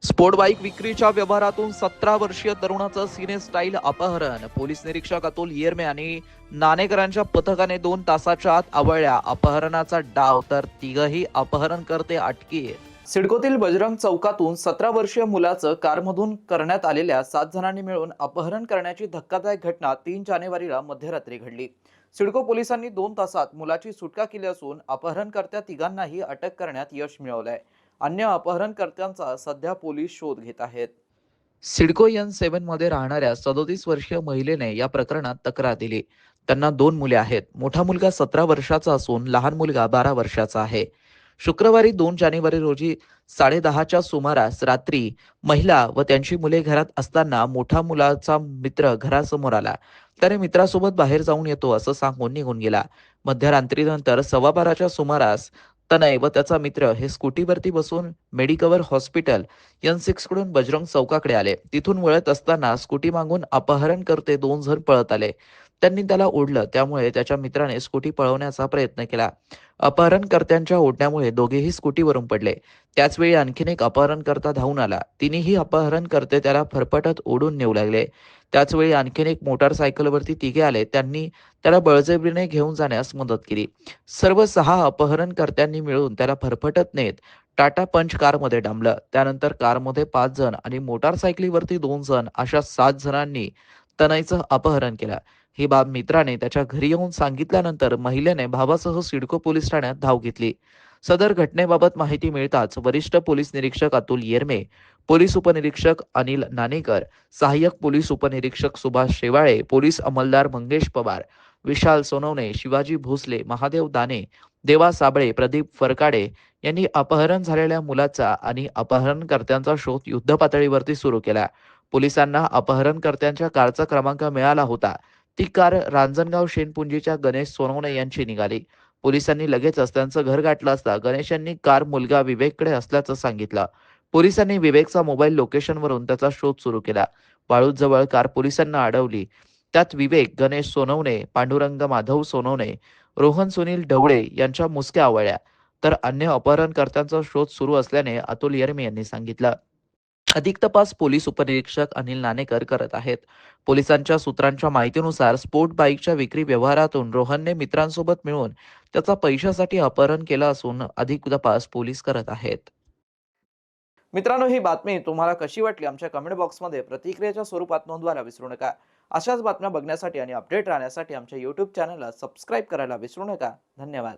Sport bike विक्रीच्या व्यवहारातून 17 वर्षीय तरुणाचं सिने स्टाईल अपहरण. पोलीस निरीक्षक अतुल येरमे आणि नाणेकरांच्या पथकाने 2 तासाच्या आत आवळल्या अपहरणाचा डाव, तर तिघही अपहरणकर्ते अटकेत. सिडकोतील बजरंग चौकातून 17 वर्षीय मुलाचं कारमधून करण्यात आलेल्या 7 जणांनी मिळून अपहरण करण्याची धक्कादायक घटना 3 जानेवारीला मध्यरात्री घडली. सिडको पोलिसांनी 2 तासात मुलाची सुटका केली असून अपहरणकर्त्या तिघांनाही अटक करण्यात यश मिळवलंय. अन्य अपहरणकर्त्यांचा सध्या पोलीस शोध घेत आहेत. सिडको N7 मध्ये राहणाऱ्या 37 वर्षीय महिलेने या प्रकरणात तक्रार दिली. त्यांना 2 मुले आहेत. मोठा मुलगा 17 वर्षाचा असून लहान मुलगा 12 वर्षाचा आहे. शुक्रवारी 2 जानेवारी रोजी 10:30च्या सुमारास रात्री महिला व त्यांची मुले घरात असताना मोठा मुलाचा मित्र घरासमोर आला. त्याने मित्रासोबत बाहेर जाऊन येतो असं सांगून निघून गेला. मध्यरात्रीनंतर 12:15च्या सुमारास तनय व त्याचा मित्र हे स्कूटीवरती बसून मेडिकवर हॉस्पिटल N6 कडून बजरंग चौकाकडे आले. तिथून वळत असताना स्कूटी मागून अपहरण करते 2 जण पळत आले. त्यांनी त्याला ओढलं, त्यामुळे त्याच्या मित्राने स्कूटी पळवण्याचा प्रयत्न केला. अपहरणकर्त्यांच्या ओढण्यामुळे दोघेही स्कूटीवरून पडले. त्याचवेळी आणखीन एक अपहरणकर्ता धावून आला. तिन्ही अपहरणकर्ते त्याला फरफटत ओढून नेऊ लागले. त्याचवेळी आणखीन एक मोटारसायकलवरती तिघे आले. त्यांनी त्याला बळजबरीने घेऊन जाण्यास मदत केली. सर्व 6 अपहरणकर्त्यांनी मिळून त्याला फरफटत नेत टाटा पंच कारमध्ये डांबलं. त्यानंतर कारमध्ये 5 जण आणि मोटारसायकलीवरती 2 जण अशा 7 जणांनी तनयचं अपहरण केलं. ही बाब मित्राने त्याच्या घरी येऊन सांगितल्यानंतर महिलेने भावासह सिडको पोलीस ठाण्यात धाव घेतली. सदर घटनेबाबत माहिती मिळताच वरिष्ठ पोलीस निरीक्षक अतुल येरमे, पोलीस उपनिरीक्षक अनिल नाणेकर, सहाय्यक पोलीस उपनिरीक्षक सुभाष शेवाळे, पोलीस अंमलदार मंगेश पवार, विशाल सोनवणे, शिवाजी भोसले, महादेव दाने, देवा साबळे, प्रदीप फरकाडे यांनी अपहरण झालेल्या मुलाचा आणि अपहरणकर्त्यांचा शोध युद्धपातळीवरती सुरू केला. पोलिसांना अपहरणकर्त्यांच्या कारचा क्रमांक मिळाला होता. ती कार रांजणगाव शेनपुंजीच्या गणेश सोनवणे यांची निघाली. पोलिसांनी लगेचच त्यांचं घर गाठलं असता गणेश यांनी कार मुलगा विवेककडे असल्याचं सांगितलं. पोलिसांनी विवेकचा मोबाईल लोकेशनवरून त्याचा शोध सुरू केला. वाळूजवळ कार पोलिसांना अडवली. त्यात विवेक, गणेश सोनवणे, पांडुरंग माधव सोनवणे, रोहन सुनील ढवळे यांच्या मुसक्या आवळल्या. तर अन्य अपहरणकर्त्यांचा शोध सुरू असल्याने अतुल येरमे यांनी सांगितलं. अधिक तपास पोलीस उपनिरीक्षक अनिल नाणेकर करत आहेत. पोलिसांच्या सूत्रांच्या माहितीनुसार स्पोर्ट बाईकच्या विक्री व्यवहारातून रोहनने मित्रांसोबत मिळून त्याचा पैशासाठी अपहरण केलं असून अधिक तपास पोलीस करत आहेत. मित्रांनो, ही बातमी तुम्हाला कशी वाटली आमच्या कमेंट बॉक्समध्ये प्रतिक्रियेच्या स्वरूपात नोंदवायला विसरू नका. अशाच बातम्या बघण्यासाठी आणि अपडेट राहण्यासाठी आमच्या YouTube चॅनलला सबस्क्राईब करायला विसरू नका. धन्यवाद.